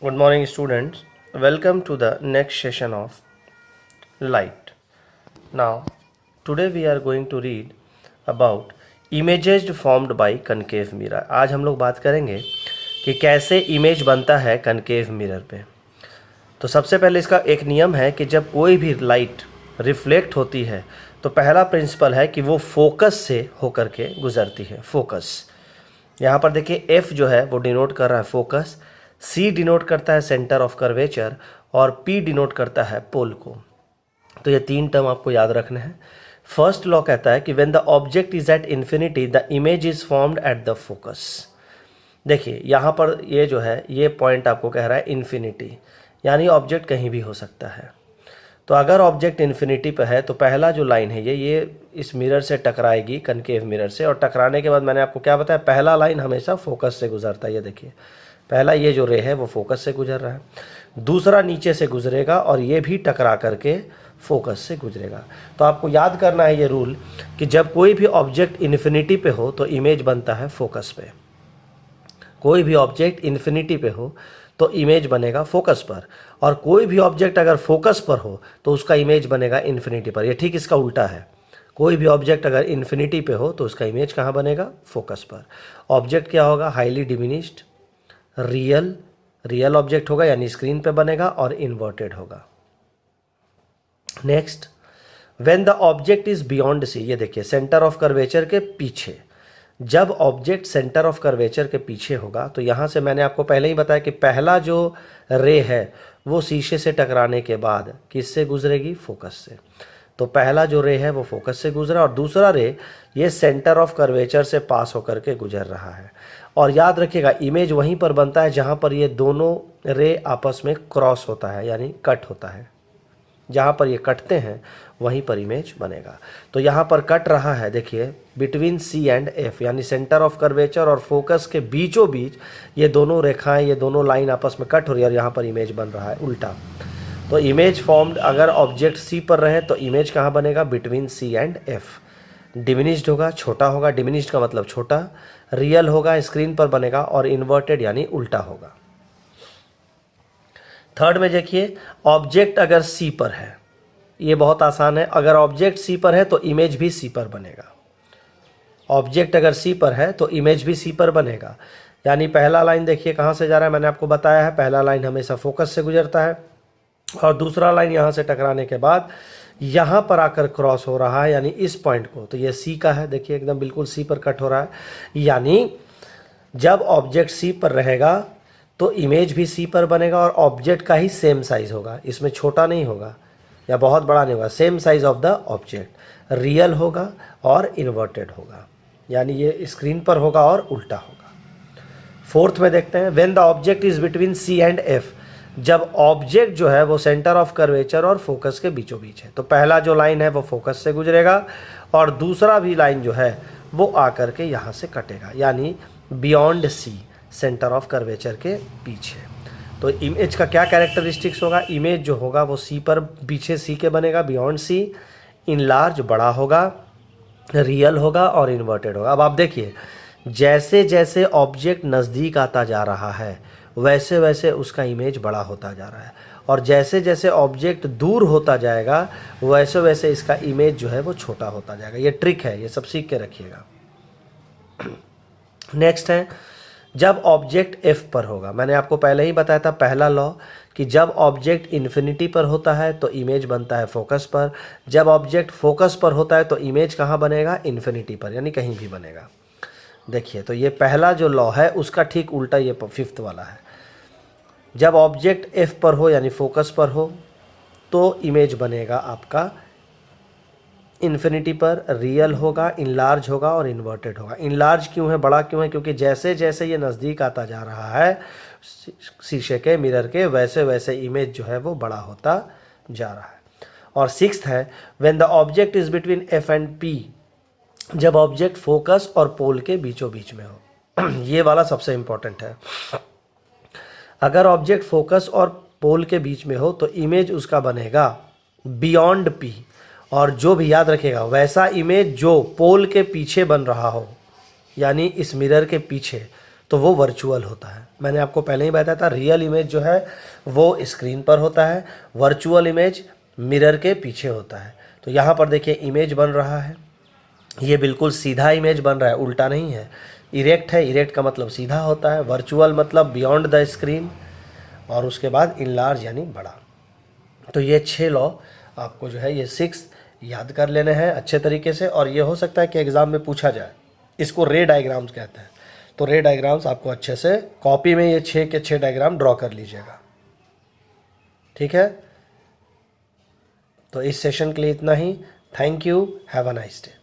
Good morning, students. Welcome to the next session of light. Now, today we are going to read about images formed by concave mirror. आज हम लोग बात करेंगे कि कैसे image बनता है कनकेव मिरर पे। तो सबसे पहले इसका एक नियम है कि जब कोई भी लाइट रिफ्लेक्ट होती है तो पहला प्रिंसिपल है कि वो फोकस से होकर के गुजरती है। फोकस यहाँ पर देखिए F जो है वो डिनोट कर रहा है फोकस, C डिनोट करता है सेंटर ऑफ कर्वेचर और P डिनोट करता है पोल को। तो ये तीन टर्म आपको याद रखने हैं। फर्स्ट लॉ कहता है कि when the object is at infinity the image is formed at the focus. देखिए यहाँ पर ये जो है ये पॉइंट आपको कह रहा है इन्फिनिटी, यानी ऑब्जेक्ट कहीं भी हो सकता है। तो अगर ऑब्जेक्ट इन्फिनिटी पे है तो पहला जो लाइन है ये इस मिरर से टकराएगी, कनकेव मिरर से, और टकराने के बाद मैंने आपको क्या बताया, पहला लाइन हमेशा फोकस से गुजरता है। ये देखिए पहला ये जो रे है वो फोकस से गुजर रहा है, दूसरा नीचे से गुजरेगा और ये भी टकरा करके फोकस से गुजरेगा। तो आपको याद करना है ये रूल कि जब कोई भी ऑब्जेक्ट इन्फिनिटी पे हो तो इमेज बनता है फोकस पे। कोई भी ऑब्जेक्ट इन्फिनिटी पे हो तो इमेज बनेगा फोकस पर, और कोई भी ऑब्जेक्ट अगर फोकस पर हो तो उसका इमेज बनेगा इन्फिनिटी पर। ये ठीक इसका उल्टा है। कोई भी ऑब्जेक्ट अगर इन्फिनिटी पे हो तो उसका इमेज कहाँ बनेगा, फोकस पर। ऑब्जेक्ट क्या होगा, हाईली डिमिनिश्ड, रियल ऑब्जेक्ट होगा यानी स्क्रीन पे बनेगा, और इन्वर्टेड होगा। Next, when the object is beyond C, ये देखिए सेंटर ऑफ कर्वेचर के पीछे। जब ऑब्जेक्ट सेंटर ऑफ कर्वेचर के पीछे होगा तो यहाँ से मैंने आपको पहले ही बताया कि पहला जो रे है वो शीशे से टकराने के बाद किससे गुजरेगी, फोकस से। तो पहला जो रे है वो फोकस से गुजरा और दूसरा रे ये सेंटर ऑफ कर्वेचर से पास होकर के गुजर रहा है। और याद रखिएगा इमेज वहीं पर बनता है जहाँ पर ये दोनों रे आपस में क्रॉस होता है यानी कट होता है। जहाँ पर ये कटते हैं वहीं पर इमेज बनेगा। तो यहाँ पर कट रहा है, देखिए बिटवीन C एंड F, यानी सेंटर ऑफ कर्वेचर और फोकस के बीचों बीच ये दोनों रेखाएं, ये दोनों लाइन आपस में कट हो रही है और यहाँ पर इमेज बन रहा है उल्टा। तो इमेज फॉर्म्ड, अगर ऑब्जेक्ट C पर रहे तो इमेज कहाँ बनेगा, between C and F। Diminished होगा, छोटा होगा, डिमिनिश्ड का मतलब छोटा, रियल होगा, स्क्रीन पर बनेगा, और इन्वर्टेड यानी उल्टा होगा। थर्ड में देखिए ऑब्जेक्ट अगर C पर है, ये बहुत आसान है, अगर ऑब्जेक्ट C पर है तो इमेज भी C पर बनेगा। ऑब्जेक्ट अगर C पर है तो इमेज भी C पर बनेगा। यानी पहला लाइन देखिए कहाँ से जा रहा है, मैंने आपको बताया है पहला लाइन हमेशा फोकस से गुजरता है, और दूसरा लाइन यहाँ से टकराने के बाद यहाँ पर आकर क्रॉस हो रहा है यानी इस पॉइंट को। तो ये C का है, देखिए एकदम बिल्कुल C पर कट हो रहा है। यानी जब ऑब्जेक्ट C पर रहेगा तो इमेज भी C पर बनेगा और ऑब्जेक्ट का ही सेम साइज होगा, इसमें छोटा नहीं होगा या बहुत बड़ा नहीं होगा, same size of the object, real होगा और इन्वर्टेड होगा, यानी ये स्क्रीन पर होगा और उल्टा होगा। फोर्थ में देखते हैं, when the object is between C and F, जब ऑब्जेक्ट जो है वो सेंटर ऑफ कर्वेचर और फोकस के बीचों बीच है। तो पहला जो लाइन है वो फोकस से गुजरेगा और दूसरा भी लाइन जो है वो आकर के यहाँ से कटेगा, यानी beyond C, centre of curvature के पीछे। तो इमेज का क्या कैरेक्टरिस्टिक्स होगा, इमेज जो होगा वो C पर, पीछे C के बनेगा, बियॉन्ड C, इन लार्ज बड़ा होगा, रियल होगा और इन्वर्टेड होगा। अब आप देखिए जैसे जैसे ऑब्जेक्ट नज़दीक आता जा रहा है वैसे वैसे उसका इमेज बड़ा होता जा रहा है, और जैसे जैसे ऑब्जेक्ट दूर होता जाएगा वैसे वैसे इसका इमेज जो है वो छोटा होता जाएगा। ये ट्रिक है, ये सब सीख के रखिएगा। नेक्स्ट है, जब ऑब्जेक्ट F पर होगा, मैंने आपको पहले ही बताया था पहला लॉ कि जब ऑब्जेक्ट इन्फिनिटी पर होता है तो इमेज बनता है फोकस पर, जब ऑब्जेक्ट फोकस पर होता है तो इमेज कहाँ बनेगा, इन्फिनिटी पर, यानी कहीं भी बनेगा। देखिए तो ये पहला जो लॉ है उसका ठीक उल्टा ये फिफ्थ वाला है। जब ऑब्जेक्ट F पर हो यानी फोकस पर हो तो इमेज बनेगा आपका इन्फिनिटी पर, रियल होगा, इनलार्ज होगा और इन्वर्टेड होगा। इनलार्ज क्यों है, बड़ा क्यों है, क्योंकि जैसे जैसे ये नज़दीक आता जा रहा है शीशे के, मिरर के, वैसे वैसे इमेज जो है वो बड़ा होता जा रहा है। और सिक्स्थ है, when the object is between F and P, जब ऑब्जेक्ट फोकस और पोल के बीचों बीच में हो। ये वाला सबसे इंपॉर्टेंट है। अगर ऑब्जेक्ट फोकस और पोल के बीच में हो तो इमेज उसका बनेगा बियॉन्ड P, और जो भी याद रखेगा वैसा इमेज जो पोल के पीछे बन रहा हो, यानी इस मिरर के पीछे, तो वो वर्चुअल होता है। मैंने आपको पहले ही बताया था, रियल इमेज जो है वो स्क्रीन पर होता है, वर्चुअल इमेज मिरर के पीछे होता है। तो यहाँ पर देखिए इमेज बन रहा है, ये बिल्कुल सीधा इमेज बन रहा है, उल्टा नहीं है। इरेक्ट है, इरेक्ट का मतलब सीधा होता है, वर्चुअल मतलब बियॉन्ड द स्क्रीन, और उसके बाद इनलार्ज यानी बड़ा। तो ये 6 लॉ आपको जो है ये 6 याद कर लेने हैं अच्छे तरीके से, और ये हो सकता है कि एग्ज़ाम में पूछा जाए। इसको रे डायग्राम्स कहते हैं। तो रे डायग्राम्स आपको अच्छे से कॉपी में ये 6 के 6 डायग्राम ड्रॉ कर लीजिएगा, ठीक है। तो इस सेशन के लिए इतना ही। Thank you, have a nice day.